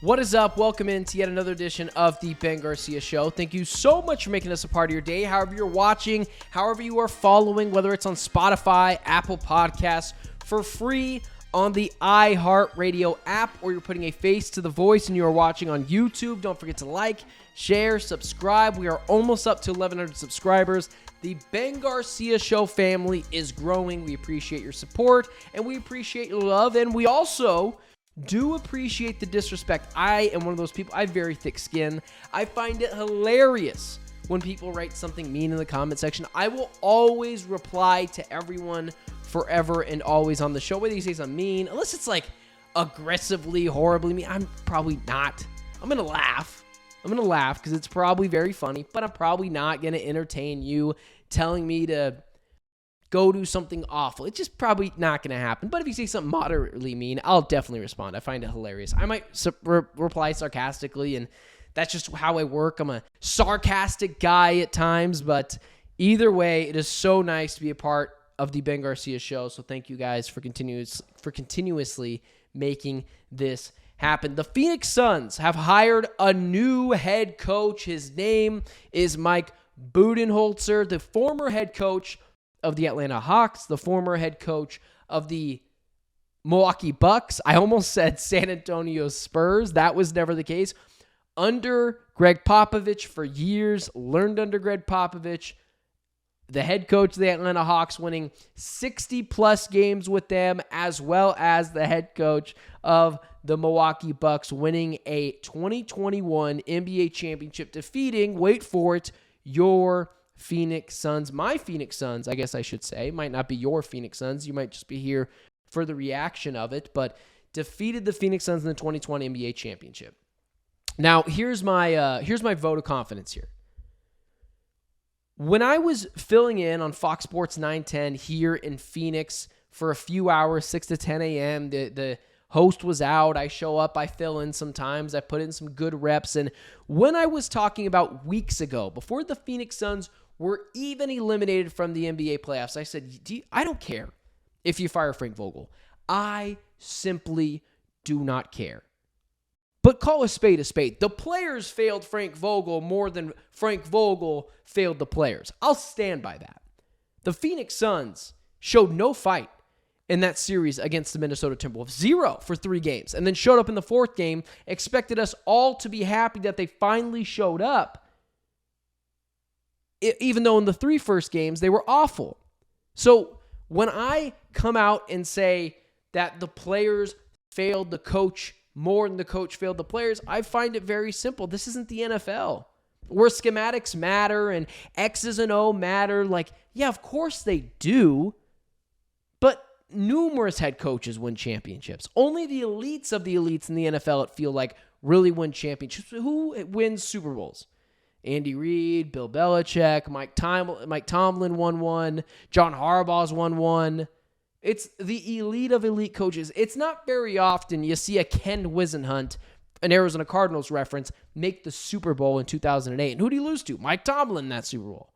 What is up? Welcome into yet another edition of the Ben Garcia Show. Thank you so much for making us a part of your day. However you're watching, however you are following, whether it's on Spotify, Apple Podcasts, for free on the iHeartRadio app, or you're putting a face to the voice and you are watching on YouTube. Don't forget to like, share, subscribe. We are almost up to 1,100 subscribers. The Ben Garcia Show family is growing. We appreciate your support, and we appreciate your love, and we also do appreciate the disrespect. I am one of those people. I have very thick skin. I find it hilarious when people write something mean in the comment section. I will always reply to everyone forever and always on the show, whether you say something mean, unless it's like aggressively, horribly mean. I'm probably not. I'm going to laugh. I'm going to laugh because it's probably very funny, but I'm probably not going to entertain you telling me to go do something awful. It's just probably not going to happen. But if you say something moderately mean, I'll definitely respond. I find it hilarious. I might reply sarcastically, and that's just how I work. I'm a sarcastic guy at times, but either way, it is so nice to be a part of the Ben Garcia Show. So thank you guys for continuously making this happen. The Phoenix Suns have hired a new head coach. His name is Mike Budenholzer, the former head coach of the Atlanta Hawks, the former head coach of the Milwaukee Bucks. I almost said San Antonio Spurs. That was never the case. Under Greg Popovich for years, learned under Greg Popovich, the head coach of the Atlanta Hawks, winning 60-plus games with them, as well as the head coach of the Milwaukee Bucks, winning a 2021 NBA championship, defeating, wait for it, your Phoenix Suns, my Phoenix Suns, I guess I should say. Might not be your Phoenix Suns. You might just be here for the reaction of it, but defeated the Phoenix Suns in the 2020 NBA championship. Now, here's my vote of confidence here. When I was filling in on Fox Sports 910 here in Phoenix for a few hours, 6 to 10 a.m., the host was out. I show up, I fill in sometimes, I put in some good reps. And when I was talking about weeks ago, before the Phoenix Suns were even eliminated from the NBA playoffs, I said, I don't care if you fire Frank Vogel. I simply do not care. But call a spade a spade. The players failed Frank Vogel more than Frank Vogel failed the players. I'll stand by that. The Phoenix Suns showed no fight in that series against the Minnesota Timberwolves. 0 for 3 games. And then showed up in the 4th game, expected us all to be happy that they finally showed up, even though in the 3 first games they were awful. So when I come out and say that the players failed the coach more than the coach failed the players, I find it very simple. This isn't the NFL, where schematics matter and X's and O matter. Like, yeah, of course they do, but numerous head coaches win championships. Only the elites of the elites in the NFL, it feel like, really win championships. Who wins Super Bowls? Andy Reid, Bill Belichick, Mike Tomlin won one. John Harbaugh's won one. It's the elite of elite coaches. It's not very often you see a Ken Whisenhunt, an Arizona Cardinals reference, make the Super Bowl in 2008. And who did he lose to? Mike Tomlin in that Super Bowl.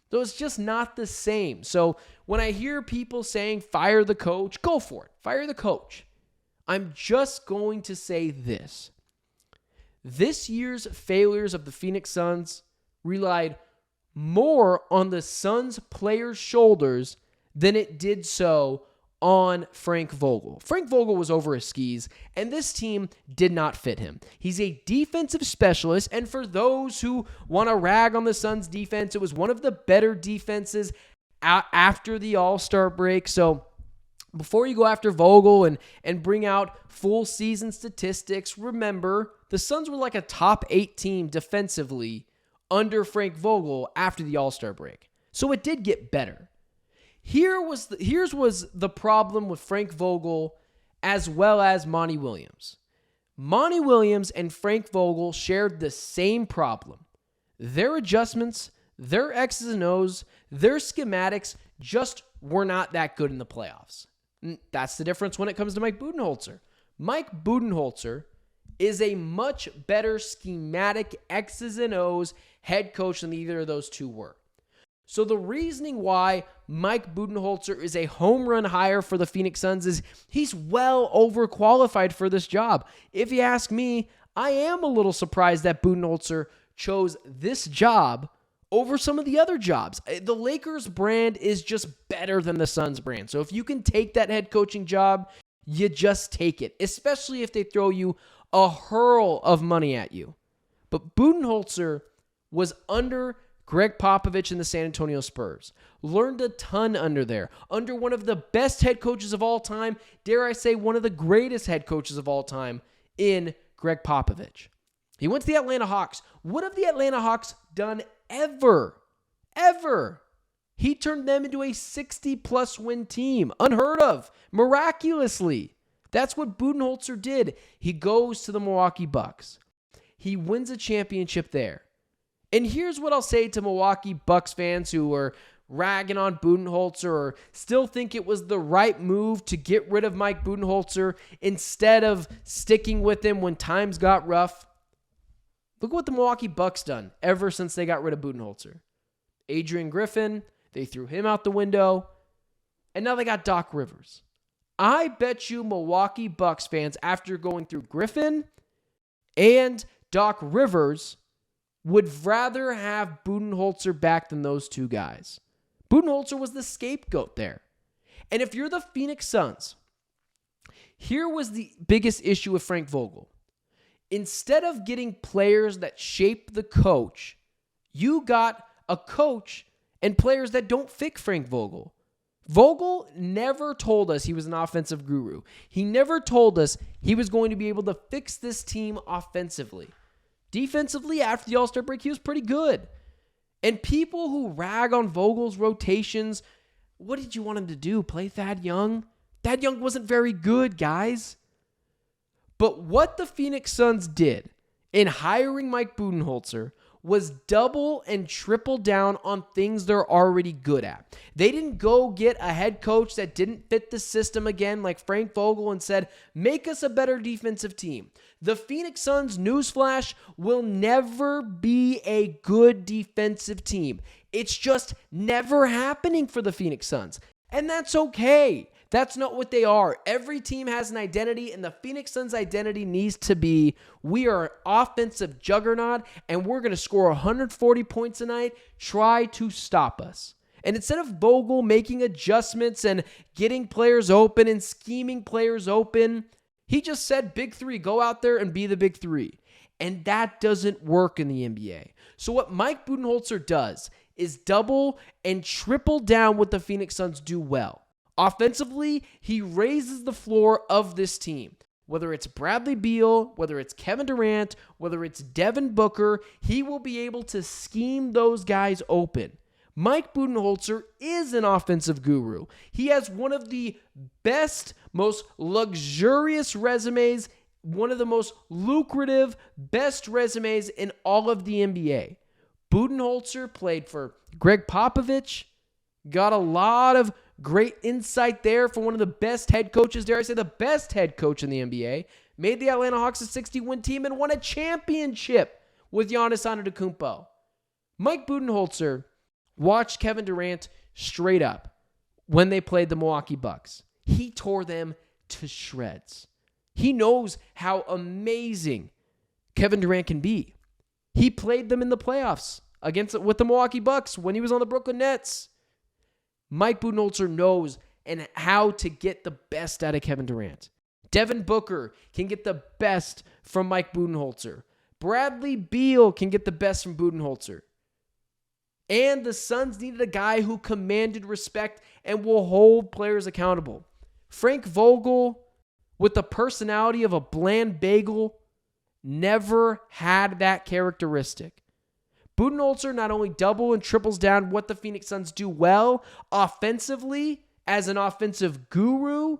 So it's just not the same. So when I hear people saying, fire the coach, go for it. Fire the coach. I'm just going to say this. This year's failures of the Phoenix Suns relied more on the Suns players' shoulders than it did so on Frank Vogel. Frank Vogel was over his skis, and this team did not fit him. He's a defensive specialist, and for those who want to rag on the Suns' defense, it was one of the better defenses after the All-Star break. So before you go after Vogel and bring out full season statistics, remember, the Suns were like a top 8 team defensively under Frank Vogel after the All-Star break. So it did get better. Here's the problem with Frank Vogel as well as Monty Williams. Monty Williams and Frank Vogel shared the same problem. Their adjustments, their X's and O's, their schematics just were not that good in the playoffs. That's the difference when it comes to Mike Budenholzer. Mike Budenholzer is a much better schematic X's and O's head coach than either of those two were. So the reasoning why Mike Budenholzer is a home run hire for the Phoenix Suns is he's well overqualified for this job. If you ask me, I am a little surprised that Budenholzer chose this job over some of the other jobs. The Lakers brand is just better than the Suns brand. So if you can take that head coaching job, you just take it, especially if they throw you a hurl of money at you. But Budenholzer was under Greg Popovich and the San Antonio Spurs. Learned a ton under there. Under one of the best head coaches of all time, dare I say one of the greatest head coaches of all time in Greg Popovich. He went to the Atlanta Hawks. What have the Atlanta Hawks done ever? He turned them into a 60-plus win team. Unheard of. Miraculously. That's what Budenholzer did. He goes to the Milwaukee Bucks. He wins a championship there. And here's what I'll say to Milwaukee Bucks fans who are ragging on Budenholzer or still think it was the right move to get rid of Mike Budenholzer instead of sticking with him when times got rough. Look what the Milwaukee Bucks done ever since they got rid of Budenholzer. Adrian Griffin, they threw him out the window, and now they got Doc Rivers. I bet you Milwaukee Bucks fans, after going through Griffin and Doc Rivers, would rather have Budenholzer back than those two guys. Budenholzer was the scapegoat there. And if you're the Phoenix Suns, here was the biggest issue with Frank Vogel. Instead of getting players that shape the coach, you got a coach and players that don't fit Frank Vogel. Vogel never told us he was an offensive guru. He never told us he was going to be able to fix this team offensively. Defensively, after the All-Star break, he was pretty good. And people who rag on Vogel's rotations, what did you want him to do? Play Thad Young? Thad Young wasn't very good, guys. But what the Phoenix Suns did in hiring Mike Budenholzer was double and triple down on things they're already good at. They didn't go get a head coach that didn't fit the system again like Frank Vogel and said, make us a better defensive team. The Phoenix Suns, newsflash, will never be a good defensive team. It's just never happening for the Phoenix Suns. And that's okay. That's not what they are. Every team has an identity, and the Phoenix Suns' identity needs to be, we are an offensive juggernaut, and we're going to score 140 points a night. Try to stop us. And instead of Vogel making adjustments and getting players open and scheming players open, he just said, big three, go out there and be the big three. And that doesn't work in the NBA. So what Mike Budenholzer does is double and triple down what the Phoenix Suns do well. Offensively, he raises the floor of this team. Whether it's Bradley Beal, whether it's Kevin Durant, whether it's Devin Booker, he will be able to scheme those guys open. Mike Budenholzer is an offensive guru. He has one of the best, most luxurious resumes, one of the most lucrative, best resumes in all of the NBA. Budenholzer played for Greg Popovich, got a lot of great insight there for one of the best head coaches, dare I say the best head coach in the NBA, made the Atlanta Hawks a 60-win team and won a championship with Giannis Antetokounmpo. Mike Budenholzer watched Kevin Durant straight up when they played the Milwaukee Bucks. He tore them to shreds. He knows how amazing Kevin Durant can be. He played them in the playoffs with the Milwaukee Bucks when he was on the Brooklyn Nets. Mike Budenholzer knows and how to get the best out of Kevin Durant. Devin Booker can get the best from Mike Budenholzer. Bradley Beal can get the best from Budenholzer. And the Suns needed a guy who commanded respect and will hold players accountable. Frank Vogel, with the personality of a bland bagel, never had that characteristic. Budenholzer not only double and triples down what the Phoenix Suns do well offensively as an offensive guru,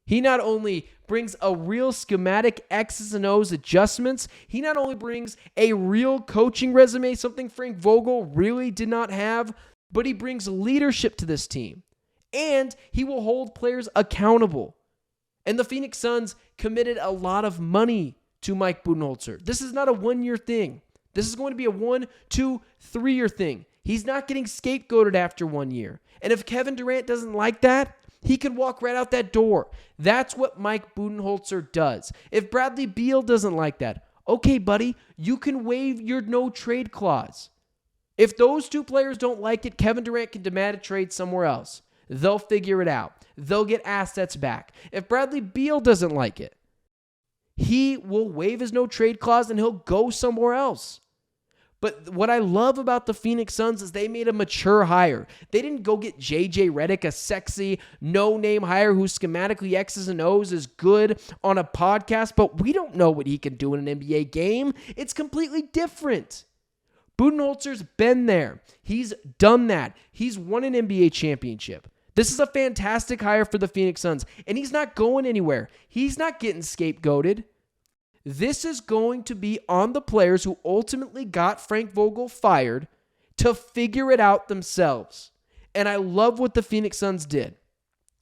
he not only brings a real schematic X's and O's adjustments, he not only brings a real coaching resume, something Frank Vogel really did not have, but he brings leadership to this team. And he will hold players accountable. And the Phoenix Suns committed a lot of money to Mike Budenholzer. This is not a one-year thing. This is going to be a 1, 2, 3-year thing. He's not getting scapegoated after 1 year. And if Kevin Durant doesn't like that, he could walk right out that door. That's what Mike Budenholzer does. If Bradley Beal doesn't like that, Okay, buddy, you can waive your no trade clause. If those two players don't like it, Kevin Durant can demand a trade somewhere else. They'll figure it out. They'll get assets back. If Bradley Beal doesn't like it, he will waive his no trade clause and he'll go somewhere else. But what I love about the Phoenix Suns is they made a mature hire. They didn't go get JJ Redick, a sexy, no-name hire who schematically X's and O's is good on a podcast, but we don't know what he can do in an NBA game. It's completely different. Budenholzer's been there. He's done that. He's won an NBA championship. This is a fantastic hire for the Phoenix Suns, and he's not going anywhere. He's not getting scapegoated. This is going to be on the players who ultimately got Frank Vogel fired to figure it out themselves. And I love what the Phoenix Suns did.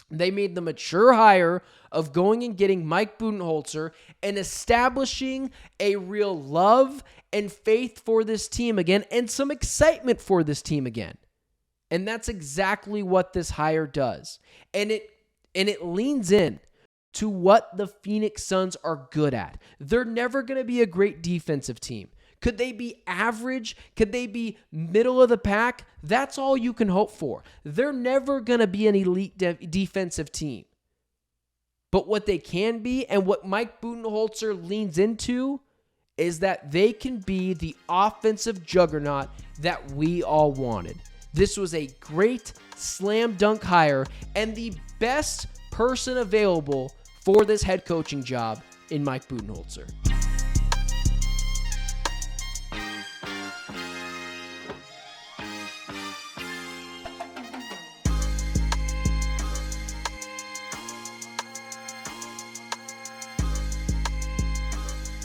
They made the mature hire of going and getting Mike Budenholzer and establishing a real love and faith for this team again and some excitement for this team again. And that's exactly what this hire does. And it leans in to what the Phoenix Suns are good at. They're never going to be a great defensive team. Could they be average? Could they be middle of the pack? That's all you can hope for. They're never going to be an elite defensive team. But what they can be, and what Mike Budenholzer leans into, is that they can be the offensive juggernaut that we all wanted. This was a great slam dunk hire and the best person available for this head coaching job in Mike Budenholzer.